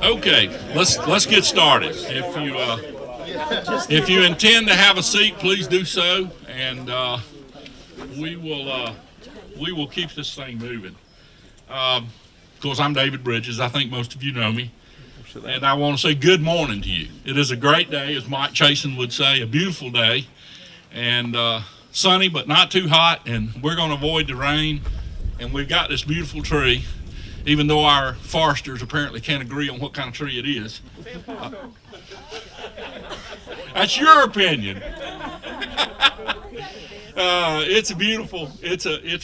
Okay, let's get started. If you intend to have a seat, please do so, and we will keep this thing moving. Of course, I'm David Bridges. I think most of you know me, and I want to say good morning to you. It is a great day, as Mike Chasen would say, a beautiful day, and sunny but not too hot, and we're going to avoid the rain. And we've got this beautiful tree, even though our foresters apparently can't agree on what kind of tree it is. That's your opinion. It's a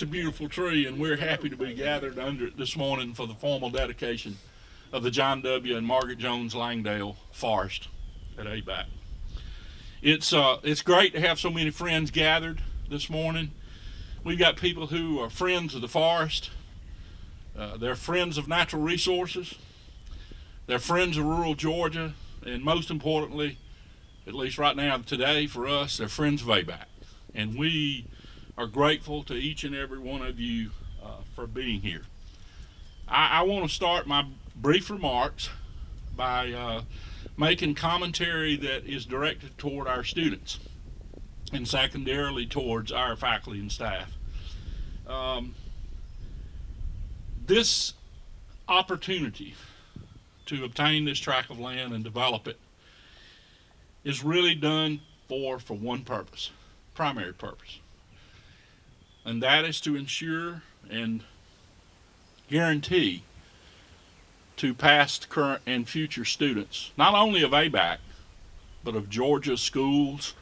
beautiful tree, and we're happy to be gathered under it this morning for the formal dedication of the John W. and Margaret Jones Langdale Forest at ABAC. It's great to have so many friends gathered this morning. We've got people who are friends of the forest. They're friends of natural resources. They're friends of rural Georgia. And most importantly, at least right now, today for us, they're friends of ABAC. And we are grateful to each and every one of you for being here. I want to start my brief remarks by making commentary that is directed toward our students and secondarily towards our faculty and staff. This opportunity to obtain this tract of land and develop it is really done for one purpose, primary purpose, and that is to ensure and guarantee to past, current, and future students, not only of ABAC, but of Georgia's schools,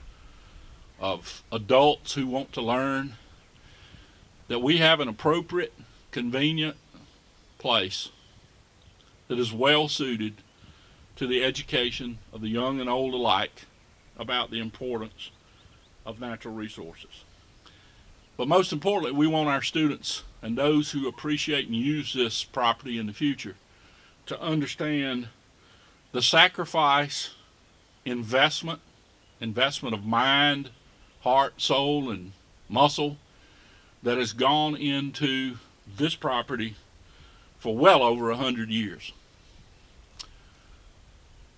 of adults who want to learn, that we have an appropriate, convenient place that is well suited to the education of the young and old alike about the importance of natural resources. But most importantly, we want our students and those who appreciate and use this property in the future to understand the sacrifice, investment of mind, heart, soul, and muscle that has gone into this property for well over 100 years.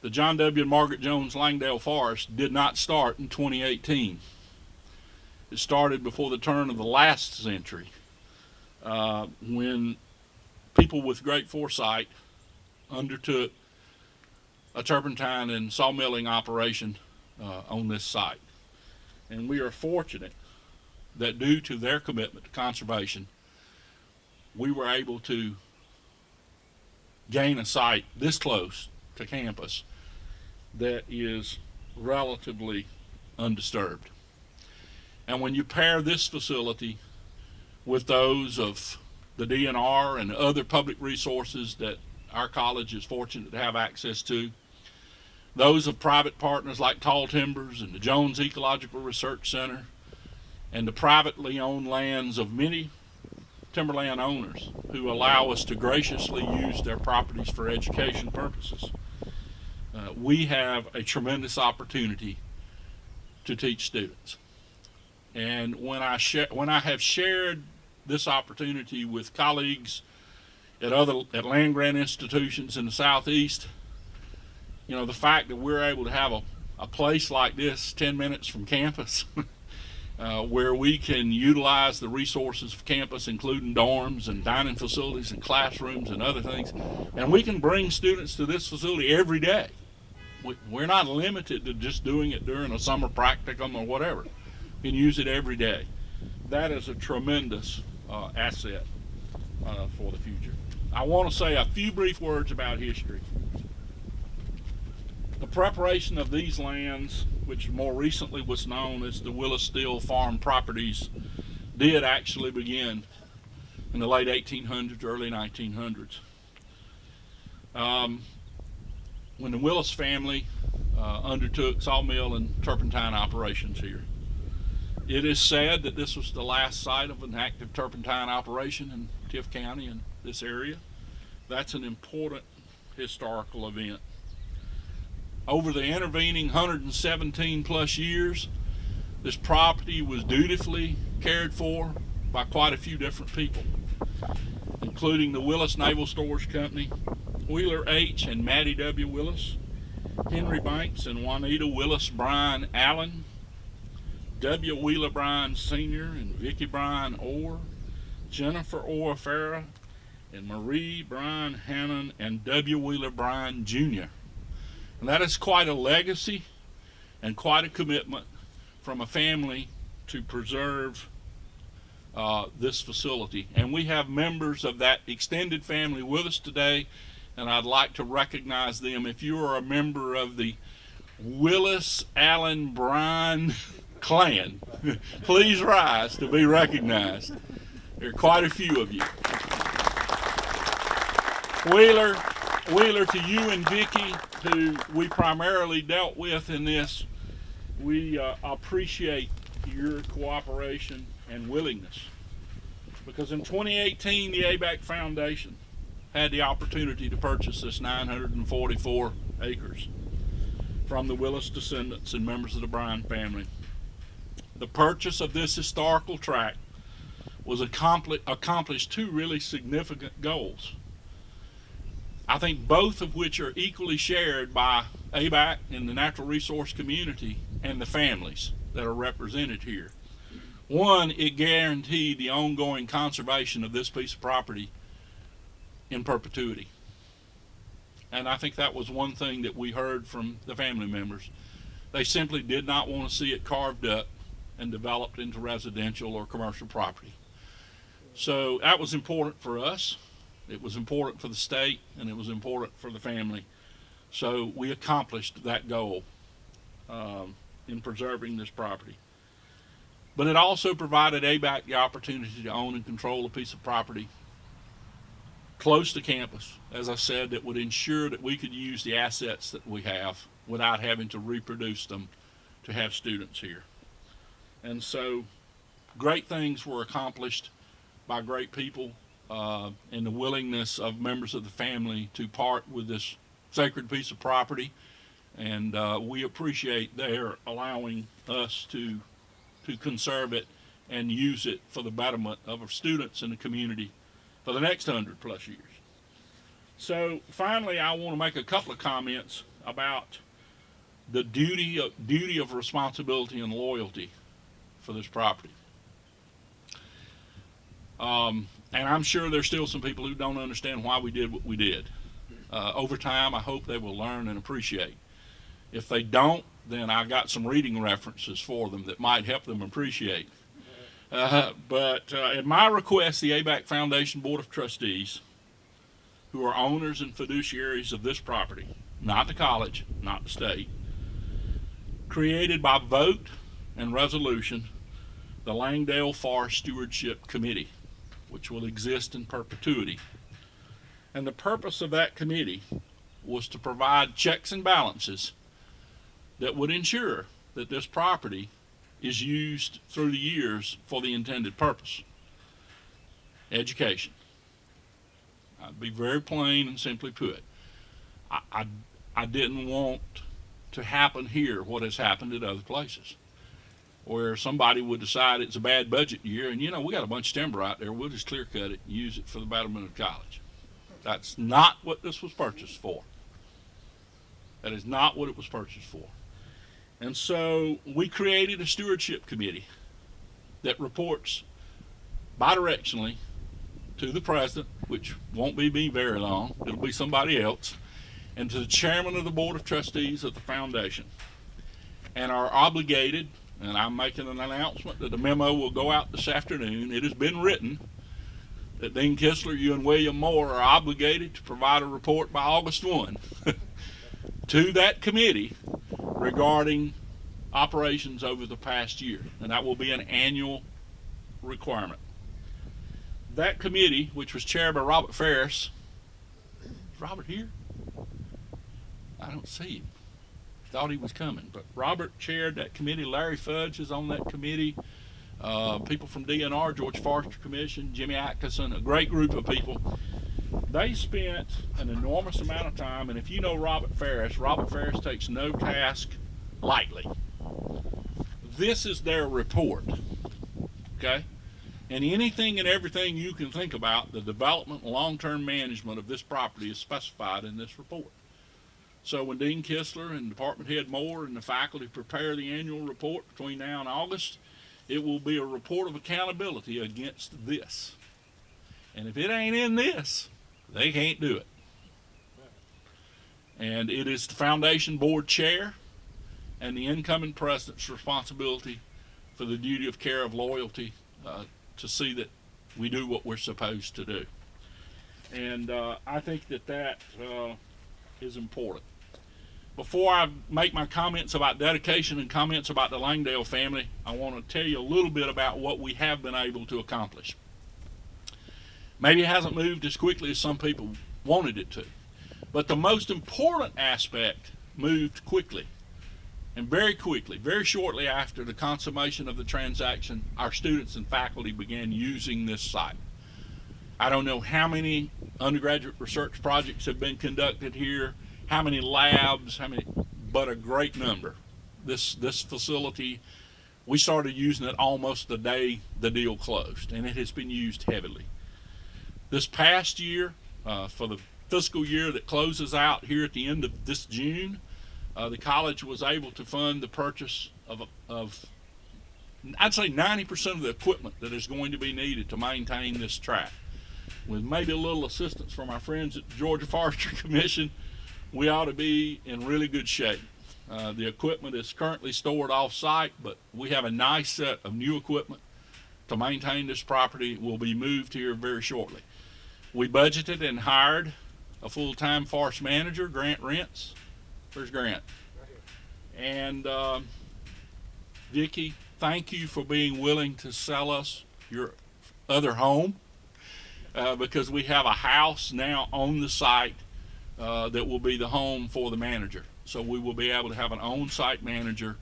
The John W. and Margaret Jones Langdale Forest did not start in 2018. It started before the turn of the last century, when people with great foresight undertook a turpentine and sawmilling operation on this site. And we are fortunate that due to their commitment to conservation, we were able to gain a site this close to campus that is relatively undisturbed. And when you pair this facility with those of the DNR and other public resources that our college is fortunate to have access to, those of private partners like Tall Timbers and the Jones Ecological Research Center, and the privately owned lands of many timberland owners who allow us to graciously use their properties for education purposes, we have a tremendous opportunity to teach students. And when I have shared this opportunity with colleagues at land grant institutions in the Southeast, you know, the fact that we're able to have a place like this 10 minutes from campus where we can utilize the resources of campus, including dorms and dining facilities and classrooms and other things, and we can bring students to this facility every day. We're not limited to just doing it during a summer practicum or whatever. We can use it every day. That is a tremendous asset for the future. I want to say a few brief words about history. The preparation of these lands, which more recently was known as the Willis Still Farm Properties, did actually begin in the late 1800s, early 1900s. When the Willis family undertook sawmill and turpentine operations here. It is said that this was the last site of an active turpentine operation in Tift County in this area. That's an important historical event. Over the intervening 117 plus years, this property was dutifully cared for by quite a few different people. including the Willis Naval Storage Company, Wheeler H. and Maddie W. Willis, Henry Banks and Juanita Willis Bryan Allen, W. Wheeler Bryan Sr. and Vicki Bryan Orr, Jennifer Orr Farah, and Marie Bryan Hannon and W. Wheeler Bryan Jr. And that is quite a legacy and quite a commitment from a family to preserve this facility. And we have members of that extended family with us today, and I'd like to recognize them. If you are a member of the Willis Allen Bryan clan, please rise to be recognized. There are quite a few of you. Wheeler, to you and Vicki, who we primarily dealt with in this, we appreciate your cooperation and willingness. Because in 2018, the ABAC Foundation had the opportunity to purchase this 944 acres from the Willis descendants and members of the Bryan family. The purchase of this historical tract was accomplished two really significant goals, I think both of which are equally shared by ABAC and the natural resource community and the families that are represented here. One, it guaranteed the ongoing conservation of this piece of property in perpetuity. And I think that was one thing that we heard from the family members. They simply did not want to see it carved up and developed into residential or commercial property. So that was important for us. It was important for the state, and it was important for the family. So we accomplished that goal in preserving this property. But it also provided ABAC the opportunity to own and control a piece of property close to campus, as I said, that would ensure that we could use the assets that we have without having to reproduce them to have students here. And so great things were accomplished by great people, and the willingness of members of the family to part with this sacred piece of property. And we appreciate their allowing us to conserve it and use it for the betterment of our students in the community for the next 100+ years. So finally, I want to make a couple of comments about the duty of responsibility and loyalty for this property. And I'm sure there's still some people who don't understand why we did what we did. Over time, I hope they will learn and appreciate. If they don't, then I got some reading references for them that might help them appreciate. But at my request, the ABAC Foundation Board of Trustees, who are owners and fiduciaries of this property, not the college, not the state, created by vote and resolution the Langdale Forest Stewardship Committee, which will exist in perpetuity. And the purpose of that committee was to provide checks and balances that would ensure that this property is used through the years for the intended purpose. Education. I'd be very plain and simply put. I didn't want to happen here what has happened at other places, where somebody would decide it's a bad budget year, and we got a bunch of timber out there, we'll just clear cut it and use it for the betterment of college. That's not what this was purchased for. That is not what it was purchased for. And so we created a stewardship committee that reports bidirectionally to the president, which won't be me very long, it'll be somebody else, and to the chairman of the board of trustees of the foundation, and are obligated, and I'm making an announcement that the memo will go out this afternoon. It has been written that Dean Kistler, you and William Moore are obligated to provide a report by August 1 to that committee regarding operations over the past year, and that will be an annual requirement. That committee, which was chaired by Robert Ferris, is Robert here? I don't see him. Thought he was coming, but Robert chaired that committee. Larry Fudge is on that committee. People from DNR, George Forester Commission, Jimmy Atkinson, a great group of people. They spent an enormous amount of time, and if you know Robert Ferris takes no task lightly. This is their report, okay? and anything and everything you can think about the development and long-term management of this property is specified in this report. So when Dean Kistler and Department Head Moore and the faculty prepare the annual report between now and August, it will be a report of accountability against this. And if it ain't in this, they can't do it. And it is the Foundation Board Chair and the incoming President's responsibility for the duty of care of loyalty to see that we do what we're supposed to do. And I think that is important. Before I make my comments about dedication and comments about the Langdale family, I want to tell you a little bit about what we have been able to accomplish. Maybe it hasn't moved as quickly as some people wanted it to, but the most important aspect moved quickly. And very quickly, very shortly after the consummation of the transaction, our students and faculty began using this site. I don't know how many undergraduate research projects have been conducted here, how many labs, but a great number. This facility, we started using it almost the day the deal closed, and it has been used heavily. This past year, for the fiscal year that closes out here at the end of this June, the college was able to fund the purchase of I'd say 90% of the equipment that is going to be needed to maintain this track. With maybe a little assistance from our friends at the Georgia Forestry Commission, we ought to be in really good shape. The equipment is currently stored off-site, but we have a nice set of new equipment to maintain this property. It will be moved here very shortly. We budgeted and hired a full-time forest manager, Grant Rents. Where's Grant? Right here. And Vicki, thank you for being willing to sell us your other home because we have a house now on the site that will be the home for the manager. So we will be able to have an on-site manager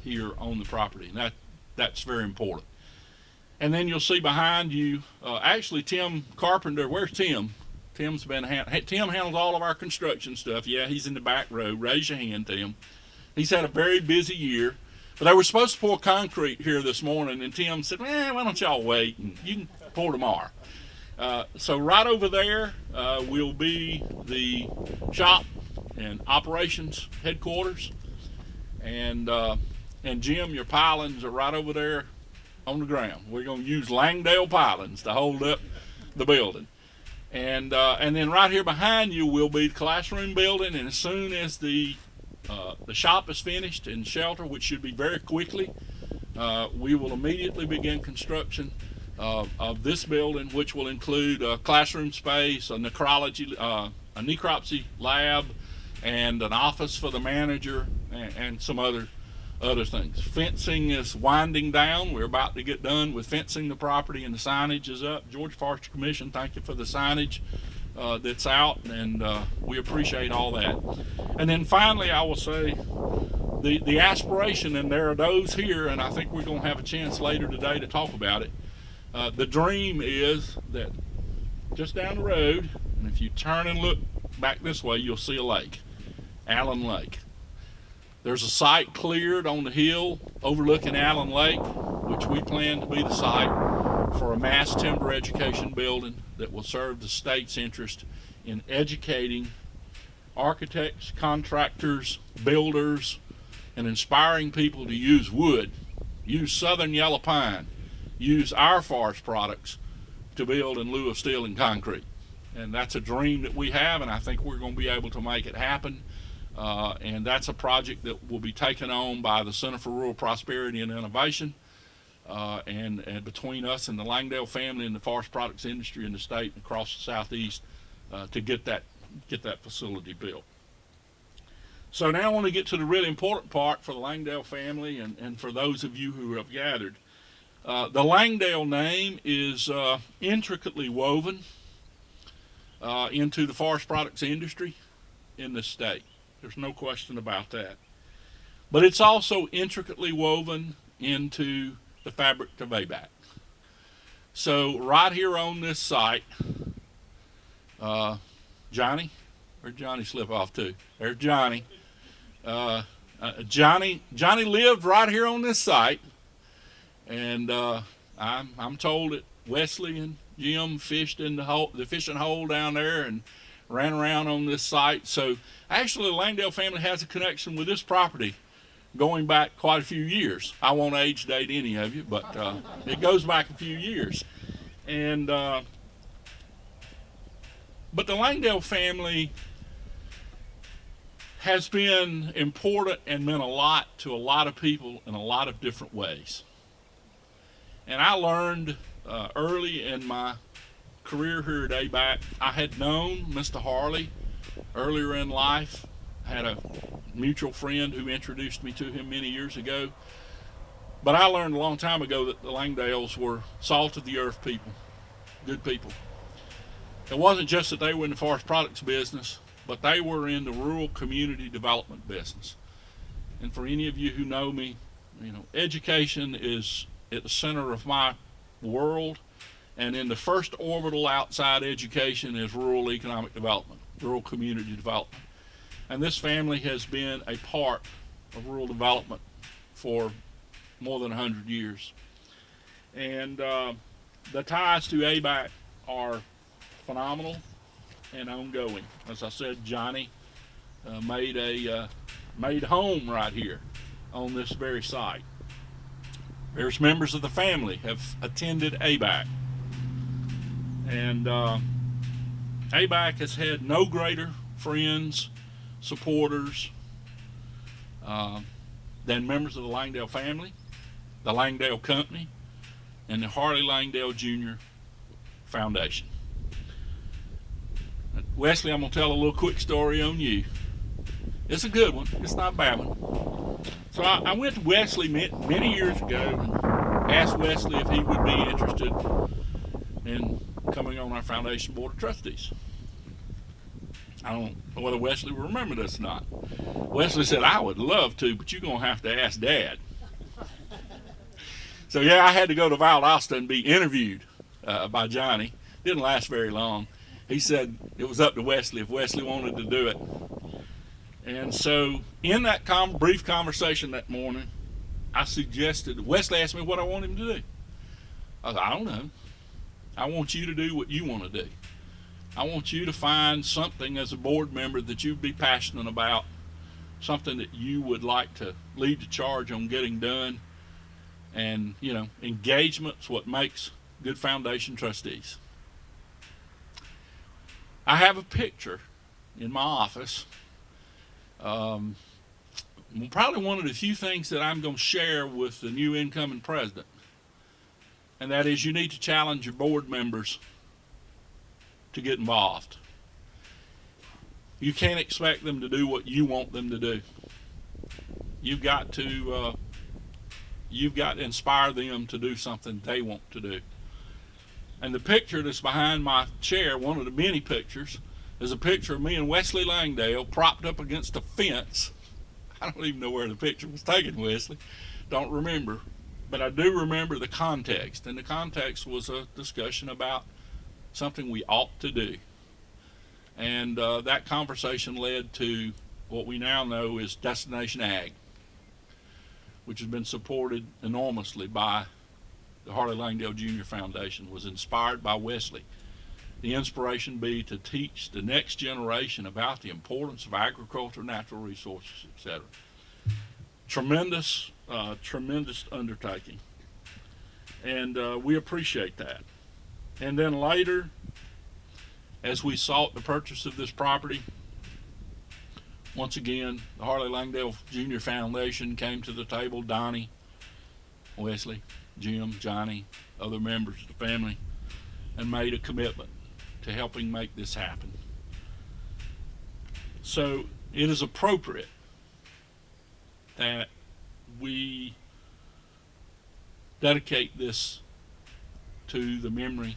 here on the property, and that's very important. And then you'll see behind you, actually Tim Carpenter, where's Tim? Tim handles all of our construction stuff. Yeah, he's in the back row. Raise your hand, Tim. He's had a very busy year. But they were supposed to pour concrete here this morning, and Tim said, why don't y'all wait, and you can pour tomorrow. So right over there will be the shop and operations headquarters. And Jim, your pilings are right over there on the ground. We're going to use Langdale pilings to hold up the building. And then right here behind you will be the classroom building, and as soon as the shop is finished and shelter, which should be very quickly, we will immediately begin construction of this building, which will include a classroom space, a necropsy lab, and an office for the manager, and some other things. Fencing is winding down. We're about to get done with fencing the property, and the signage is up. Georgia Forestry Commission, thank you for the signage that's out, and we appreciate all that. And then finally, I will say the aspiration, and there are those here, and I think we're going to have a chance later today to talk about it. The dream is that just down the road, and if you turn and look back this way, you'll see a lake, Allen Lake. There's a site cleared on the hill overlooking Allen Lake, which we plan to be the site for a mass timber education building that will serve the state's interest in educating architects, contractors, builders, and inspiring people to use wood, use southern yellow pine, use our forest products to build in lieu of steel and concrete. And that's a dream that we have, and I think we're going to be able to make it happen. And that's a project that will be taken on by the Center for Rural Prosperity and Innovation, and between us and the Langdale family and the forest products industry in the state and across the southeast to get that facility built. So now I want to get to the really important part for the Langdale family and for those of you who have gathered. The Langdale name is intricately woven into the forest products industry in the state. There's no question about that. But it's also intricately woven into the fabric of ABAC. So right here on this site, Johnny, where'd Johnny slip off to? There's Johnny. Johnny lived right here on this site, and I'm told that Wesley and Jim fished in the fishing hole down there and ran around on this site. So actually, the Langdale family has a connection with this property going back quite a few years. I won't age date any of you, but it goes back a few years. And but the Langdale family has been important and meant a lot to a lot of people in a lot of different ways. And I learned early in my career here at ABAC, I had known Mr. Harley earlier in life. I had a mutual friend who introduced me to him many years ago. But I learned a long time ago that the Langdales were salt of the earth people, good people. It wasn't just that they were in the forest products business, but they were in the rural community development business. And for any of you who know me, education is at the center of my world, and in the first orbital outside education is rural economic development, rural community development. And this family has been a part of rural development for more than 100 years. And the ties to ABAC are phenomenal and ongoing. As I said, Johnny made home right here on this very site. Various members of the family have attended ABAC. And ABAC has had no greater friends, supporters than members of the Langdale family, the Langdale Company, and the Harley Langdale Jr. Foundation. Wesley, I'm going to tell a little quick story on you. It's a good one. It's not a bad one. So I went to Wesley many years ago and asked Wesley if he would be interested in coming on our foundation board of trustees. I don't know whether Wesley will remember this or not. Wesley said, I would love to, but you're going to have to ask Dad. So yeah, I had to go to Valdosta and be interviewed by Johnny. Didn't last very long. He said it was up to Wesley if Wesley wanted to do it. And so in that brief conversation that morning, I suggested, Wesley asked me what I want him to do. I said, I don't know. I want you to do what you want to do. I want you to find something as a board member that you'd be passionate about, something that you would like to lead the charge on getting done. And, engagement's what makes good foundation trustees. I have a picture in my office. Probably one of the few things that I'm going to share with the new incoming president. And that is, you need to challenge your board members to get involved. You can't expect them to do what you want them to do. You've got to inspire them to do something they want to do. And the picture that's behind my chair, one of the many pictures, is a picture of me and Wesley Langdale propped up against a fence. I don't even know where the picture was taken, Wesley. Don't remember. But I do remember the context. And the context was a discussion about something we ought to do. And that conversation led to what we now know is Destination Ag, which has been supported enormously by the Harley Langdale Jr. Foundation, was inspired by Wesley. The inspiration be to teach the next generation about the importance of agriculture, natural resources, etc. Tremendous undertaking. And we appreciate that. And then later, as we sought the purchase of this property, once again, the Harley Langdale Jr. Foundation came to the table. Donnie, Wesley, Jim, Johnny, other members of the family, and made a commitment to helping make this happen. So it is appropriate that we dedicate this to the memory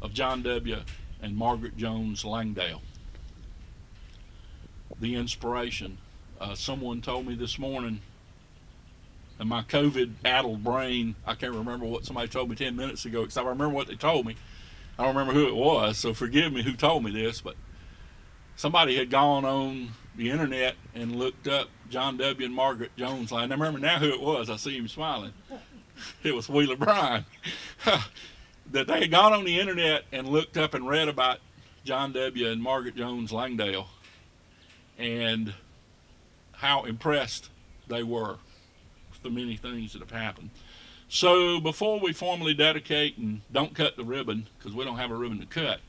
of John W. and Margaret Jones Langdale. The inspiration. Someone told me this morning, and my COVID-addled brain, I can't remember what somebody told me 10 minutes ago, because I remember what they told me. I don't remember who it was, so forgive me who told me this, but somebody had gone on the internet and looked up John W. and Margaret Jones. I remember now who it was. I see him smiling. it was Wheeler Bryan, that they had gone on the internet and looked up and read about John W. and Margaret Jones Langdale and how impressed they were with the many things that have happened. So before we formally dedicate and don't cut the ribbon, because we don't have a ribbon to cut,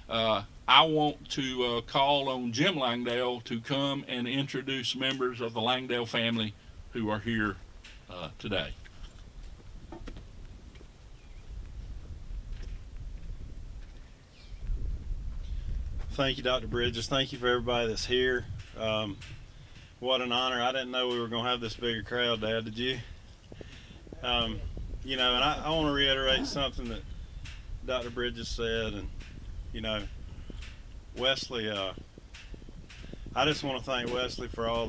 I want to call on Jim Langdale to come and introduce members of the Langdale family who are here today. Thank you, Dr. Bridges. Thank you for everybody that's here. What an honor. I didn't know we were going to have this bigger crowd, Dad. Did you? You know, and I want to reiterate something that Dr. Bridges said. And, you know, Wesley, I just want to thank Wesley for all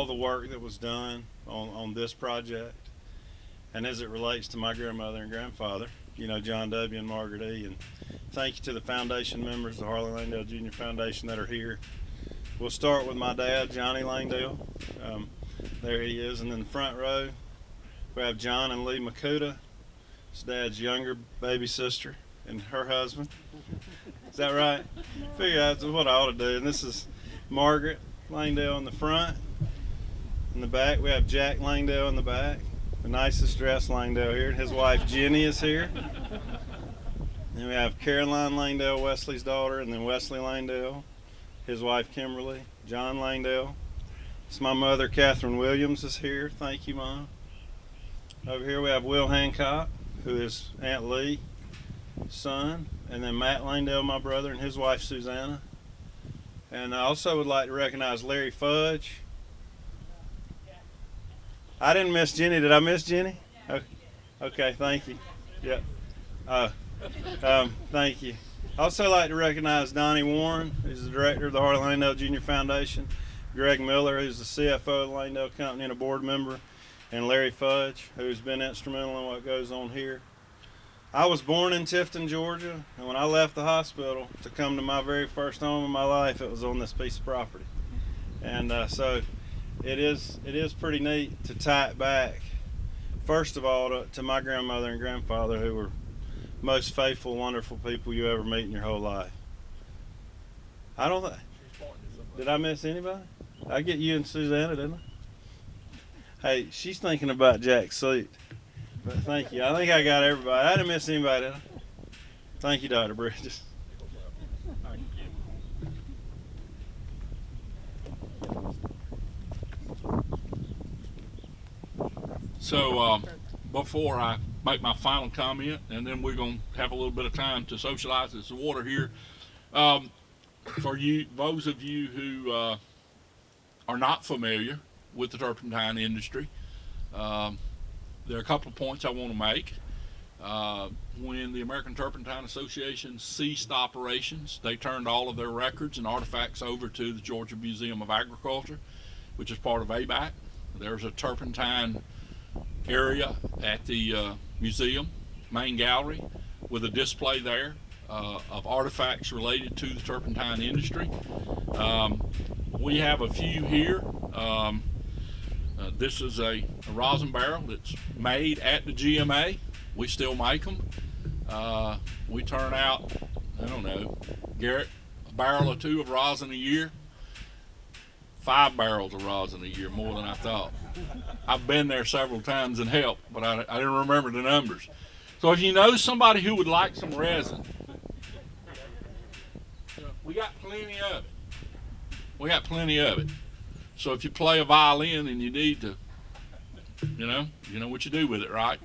the work that was done on this project. And as it relates to my grandmother and grandfather, you know, John W. and Margaret E. And thank you to the foundation members, the Harley Langdale Jr. Foundation, that are here. We'll start with my dad, Johnny Langdale. There he is. And in the front row, we have John and Lee Makuta, his dad's younger baby sister, and her husband. Is that right? Figure that's what I ought to do. And this is Margaret Langdale in the front. In the back, we have Jack Langdale in the back, the nicest dressed Langdale here. And his wife, Jenny, is here. And we have Caroline Langdale, Wesley's daughter, and then Wesley Langdale, his wife, Kimberly, John Langdale. It's my mother, Catherine Williams, is here. Thank you, Mom. Over here we have Will Hancock, who is Aunt Lee's son, and then Matt Langdale, my brother, and his wife, Susanna. And I also would like to recognize Larry Fudge. I didn't miss Jenny. Did I miss Jenny? Okay, thank you. Yep. Thank you. I also like to recognize Donnie Warren, who's the director of the Harley Langdale Jr. Foundation, Greg Miller, who's the CFO of the Langdale Company and a board member, and Larry Fudge, who's been instrumental in what goes on here. I was born in Tifton, Georgia, and when I left the hospital to come to my very first home in my life, it was on this piece of property. And so it is pretty neat to tie it back, first of all, to my grandmother and grandfather, who were most faithful, wonderful people you ever meet in your whole life. I don't think. Did I miss anybody? I get you and Susanna, didn't I? Hey, she's thinking about Jack's seat. But thank you. I think I got everybody. I didn't miss anybody, did I? Thank you, Dr. Bridges. So before I make my final comment, and then we're going to have a little bit of time to socialize this water here. For you, those of you who are not familiar with the turpentine industry, there are a couple of points I want to make. When the American Turpentine Association ceased operations, they turned all of their records and artifacts over to the Georgia Museum of Agriculture, which is part of ABAC. There's a turpentine area at the museum main gallery with a display there of artifacts related to the turpentine industry. We have a few here. This is a rosin barrel that's made at the GMA. We still make them. We turn out, I don't know, Garrett, a barrel or two of rosin a year. 5 barrels of rosin a year, more than I thought. I've been there several times and helped, but I didn't remember the numbers. So if you know somebody who would like some resin, we got plenty of it. We got plenty of it. So if you play a violin and you need to, you know what you do with it, right?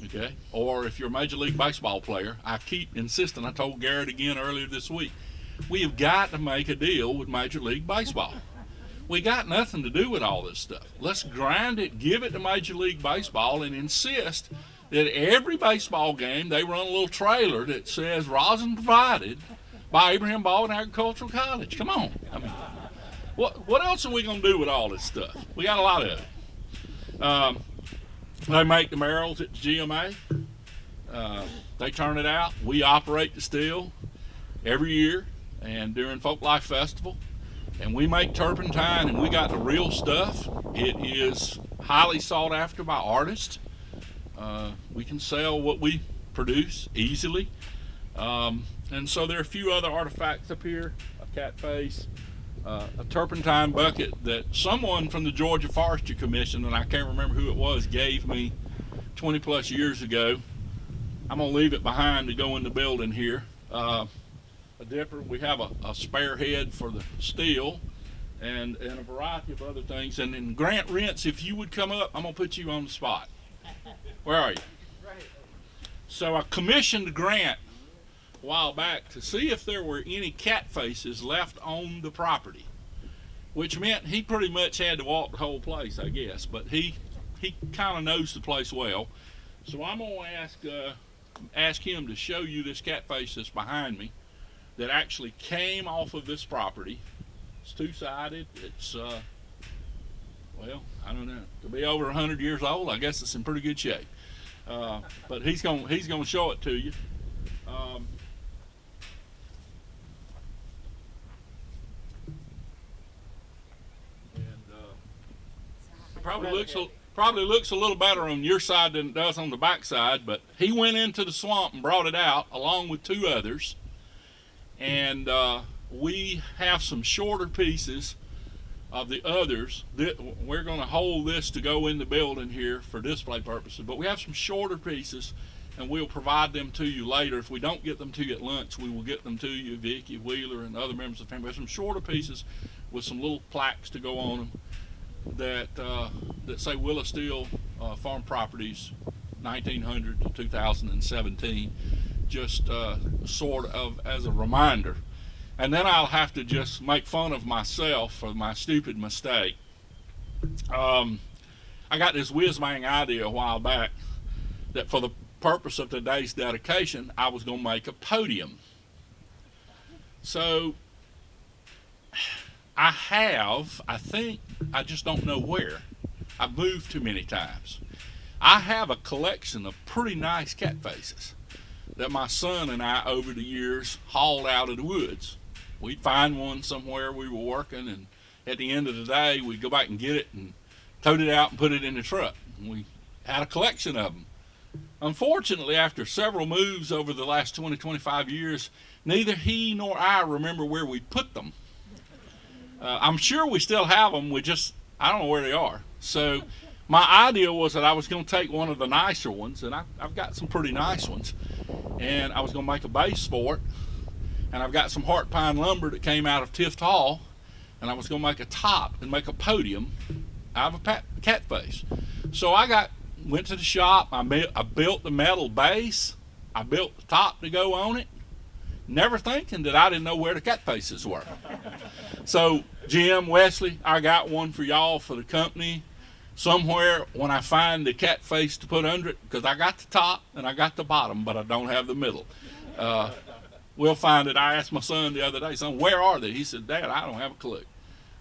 Okay. Or if you're a Major League Baseball player, I keep insisting, I told Garrett again earlier this week, we have got to make a deal with Major League Baseball. We got nothing to do with all this stuff. Let's grind it, give it to Major League Baseball, and insist that every baseball game they run a little trailer that says rosin provided by Abraham Baldwin Agricultural College. Come on. I mean, what else are we going to do with all this stuff? We got a lot of it. They make the barrels at the GMA. They turn it out. We operate the still every year and during Folk Life Festival. And we make turpentine, and we got the real stuff. It is highly sought after by artists. We can sell what we produce easily. And so there are a few other artifacts up here, a cat face, a turpentine bucket that someone from the Georgia Forestry Commission, and I can't remember who it was, gave me 20 plus years ago. I'm gonna leave it behind to go in the building here. A dipper, we have a spare head for the steel, and a variety of other things. And then Grant Rents, if you would come up, I'm gonna put you on the spot. Where are you? So I commissioned Grant a while back to see if there were any cat faces left on the property, which meant he pretty much had to walk the whole place, I guess, but he kind of knows the place well. So I'm gonna ask him to show you this cat face that's behind me that actually came off of this property. It's two-sided. It's well, I don't know, to be over 100 years old, I guess it's in pretty good shape. But he's gonna show it to you. It probably looks a little better on your side than it does on the back side, but he went into the swamp and brought it out along with two others. And we have some shorter pieces of the others. We're going to hold this to go in the building here for display purposes, but we have some shorter pieces, and we'll provide them to you later. If we don't get them to you at lunch, we will get them to you, Vicky, Wheeler, and other members of the family. We have some shorter pieces with some little plaques to go on them that say Willis Steel Farm Properties 1900 to 2017, just sort of as a reminder. And then I'll have to just make fun of myself for my stupid mistake. I got this whiz-bang idea a while back that for the purpose of today's dedication, I was going to make a podium. So I think, I just don't know where. I've moved too many times. I have a collection of pretty nice cat faces that my son and I over the years hauled out of the woods. We'd find one somewhere we were working, and at the end of the day, we'd go back and get it and tote it out and put it in the truck. And we had a collection of them. Unfortunately, after several moves over the last 20, 25 years, neither he nor I remember where we put them. I'm sure we still have them, I don't know where they are. So my idea was that I was going to take one of the nicer ones, and I've got some pretty nice ones, and I was going to make a base for it. And I've got some heart pine lumber that came out of Tift Hall, and I was going to make a top and make a podium out of a cat face. So I went to the shop. I built the metal base. I built the top to go on it, never thinking that I didn't know where the cat faces were. So Jim, Wesley, I got one for y'all for the company. Somewhere when I find the cat face to put under it, because I got the top and I got the bottom, but I don't have the middle. We'll find it. I asked my son the other day, son, where are they? He said, Dad, I don't have a clue.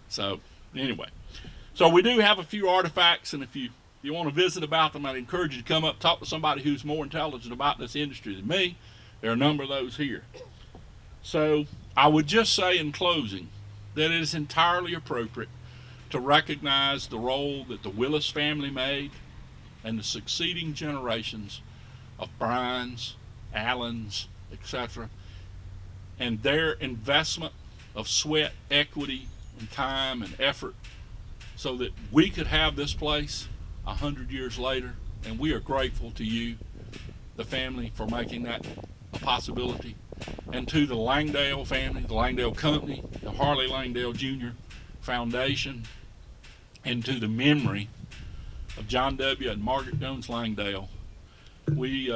So anyway, so we do have a few artifacts, and if you want to visit about them, I'd encourage you to come up, talk to somebody who's more intelligent about this industry than me. There are a number of those here. So I would just say in closing that it is entirely appropriate to recognize the role that the Willis family made and the succeeding generations of Bryans, Allens, etc., and their investment of sweat, equity, and time and effort so that we could have this place 100 years later. And we are grateful to you, the family, for making that a possibility. And to the Langdale family, the Langdale Company, the Harley Langdale Jr. Foundation, and to the memory of John W. and Margaret Jones Langdale, we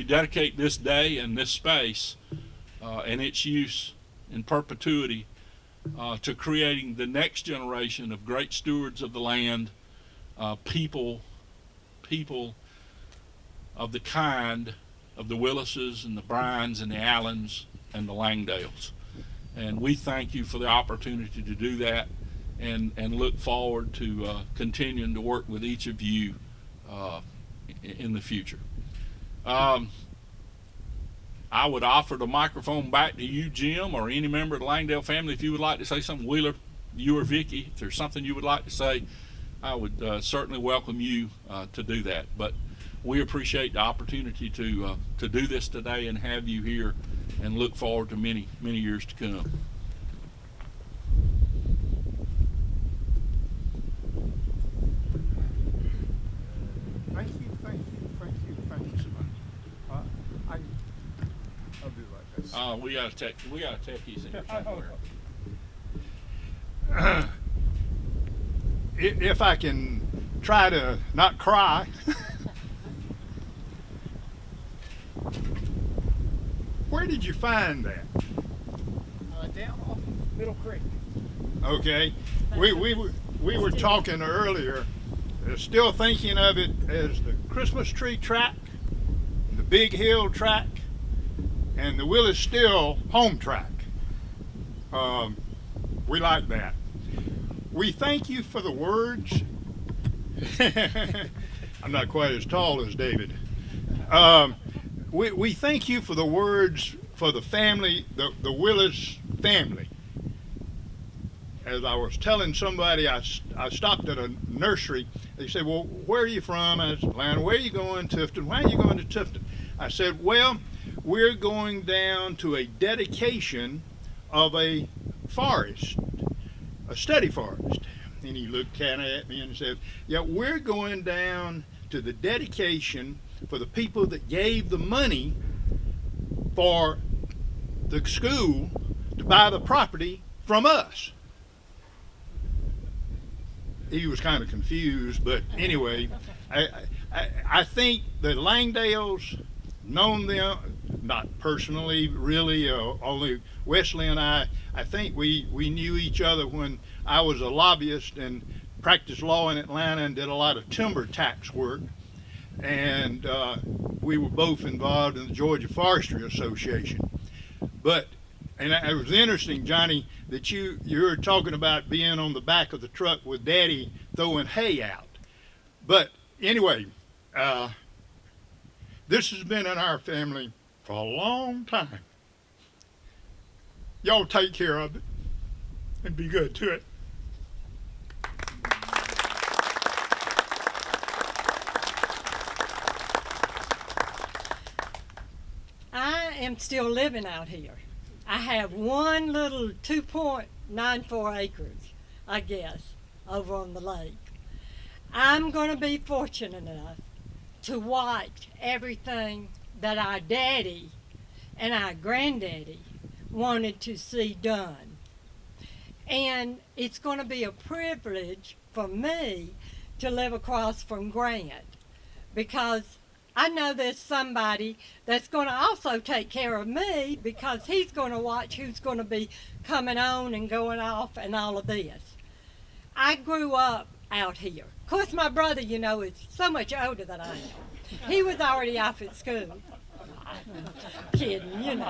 dedicate this day and this space and its use in perpetuity to creating the next generation of great stewards of the land, people of the kind of the Willises and the Bryans and the Allens and the Langdales. And we thank you for the opportunity to do that, and look forward to continuing to work with each of you in the future. I would offer the microphone back to you, Jim, or any member of the Langdale family if you would like to say something. Wheeler, you or Vicky, if there's something you would like to say, I would certainly welcome you to do that. But we appreciate the opportunity to do this today and have you here, and look forward to many years to come. Thank you. I'll do like this. We got techies in here somewhere. If I can try to not cry. Where did you find that? Down off Middle Creek. Okay, we were talking earlier, still thinking of it as the Christmas tree track, the Big Hill track, and the Willis Still home track. We like that. We thank you for the words. I'm not quite as tall as David. We thank you for the words for the family, the Willis family. As I was telling somebody, I stopped at a nursery. They said, well, where are you from? I said, Atlanta. Where are you going, Tifton? Why are you going to Tifton? I said, well, we're going down to a dedication of a forest, a study forest. And he looked kind of at me and said, yeah, we're going down to the dedication for the people that gave the money for the school to buy the property from us. He was kind of confused, but anyway, I think the Langdales, known them, not personally, really, only Wesley and I think we knew each other when I was a lobbyist and practiced law in Atlanta and did a lot of timber tax work. And we were both involved in the Georgia Forestry Association. And it was interesting, Johnny, that you were talking about being on the back of the truck with Daddy throwing hay out. But anyway, this has been in our family for a long time. Y'all take care of it and be good to it. I am still living out here. I have one little 2.94 acres, I guess, over on the lake. I'm going to be fortunate enough to watch everything that our daddy and our granddaddy wanted to see done. And it's going to be a privilege for me to live across from Grant, because I know there's somebody that's going to also take care of me, because he's going to watch who's going to be coming on and going off and all of this. I grew up out here. Of course, my brother, is so much older than I am. He was already off at school. Kidding.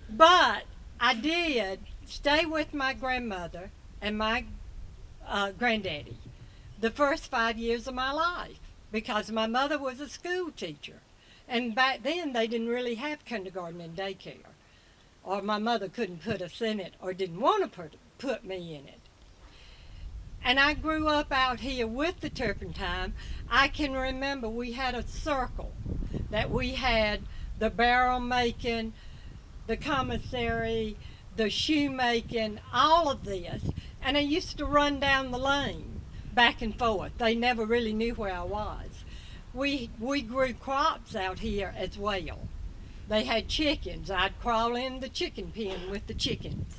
But I did stay with my grandmother and my granddaddy the first 5 years of my life, because my mother was a school teacher. And back then, they didn't really have kindergarten and daycare. Or my mother couldn't put us in it, or didn't want to put me in it. And I grew up out here with the turpentine. I can remember we had a circle that we had the barrel making, the commissary, the shoemaking, all of this. And I used to run down the lane back and forth. They never really knew where I was. We grew crops out here as well. They had chickens. I'd crawl in the chicken pen with the chickens.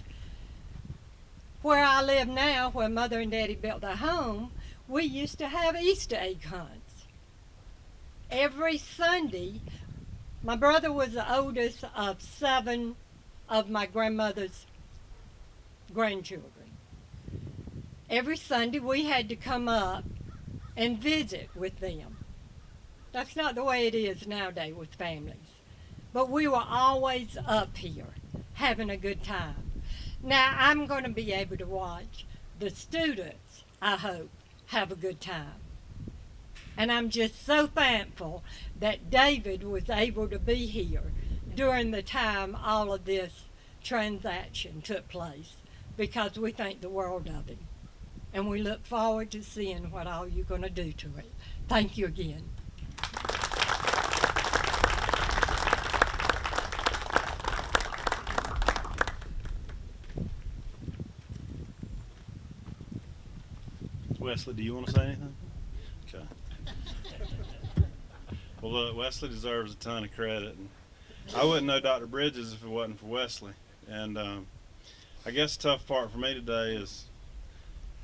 Where I live now, where Mother and Daddy built their home, we used to have Easter egg hunts. Every Sunday, my brother was the oldest of 7 of my grandmother's grandchildren. Every Sunday we had to come up and visit with them. That's not the way it is nowadays with families. But we were always up here having a good time. Now I'm going to be able to watch the students, I hope, have a good time. And I'm just so thankful that David was able to be here during the time all of this transaction took place, because we think the world of him. And we look forward to seeing what all you're going to do to it. Thank you again. Wesley, do you want to say anything? Okay. Well, look, Wesley deserves a ton of credit. And I wouldn't know Dr. Bridges if it wasn't for Wesley. And I guess the tough part for me today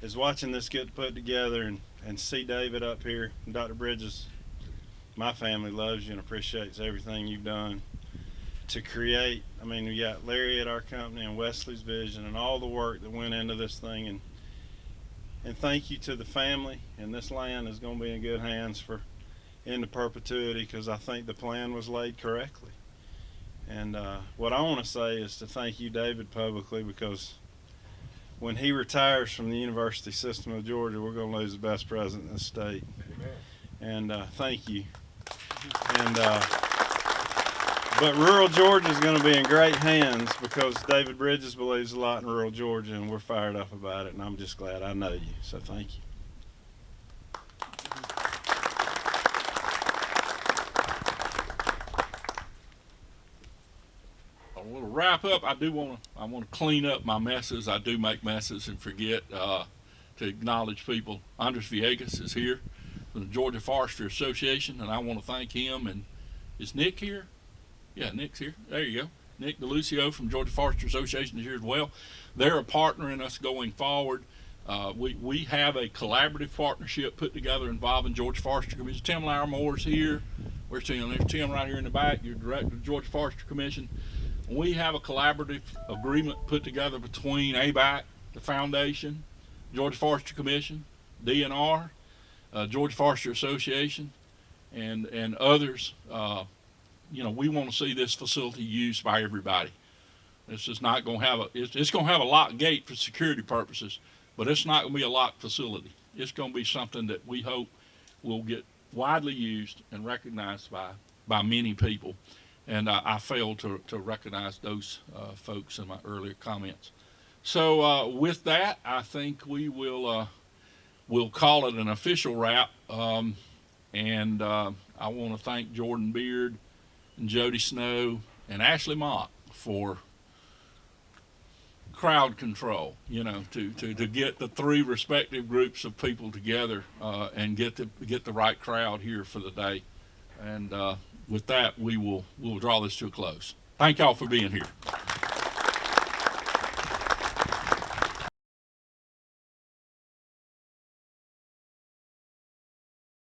is watching this get put together and see David up here. And Dr. Bridges, my family loves you and appreciates everything you've done to create. I mean, we got Larry at our company and Wesley's vision and all the work that went into this thing. And thank you to the family. And this land is going to be in good hands for into perpetuity, because I think the plan was laid correctly. And what I want to say is to thank you, David, publicly, because when he retires from the university system of Georgia, we're going to lose the best president in the state. Amen. And thank you. And but rural Georgia is going to be in great hands, because David Bridges believes a lot in rural Georgia, and we're fired up about it. And I'm just glad I know you. So thank you. Well, to wrap up, I want to clean up my messes. I do make messes and forget to acknowledge people. Andres Villegas is here from the Georgia Forestry Association, and I want to thank him. And is Nick here? Yeah, Nick's here. There you go. Nick DeLucio from Georgia Forestry Association is here as well. They're a partner in us going forward. We have a collaborative partnership put together involving Georgia Forestry Commission. Tim Larimore is here. Where's Tim? There's Tim right here in the back. You're director of the Georgia Forestry Commission. We have a collaborative agreement put together between ABAC, the foundation, Georgia Forestry Commission, DNR, Georgia Forestry Association, and others. We want to see this facility used by everybody. This is not going to have it's going to have a lock gate for security purposes, but it's not going to be a locked facility. It's going to be something that we hope will get widely used and recognized by many people. And I failed to recognize those folks in my earlier comments. So with that, I think we will we'll call it an official wrap. I want to thank Jordan Beard and Jody Snow and Ashley Mock for crowd control, to get the three respective groups of people together and get the right crowd here for the day. And with that, we'll draw this to a close. Thank y'all for being here.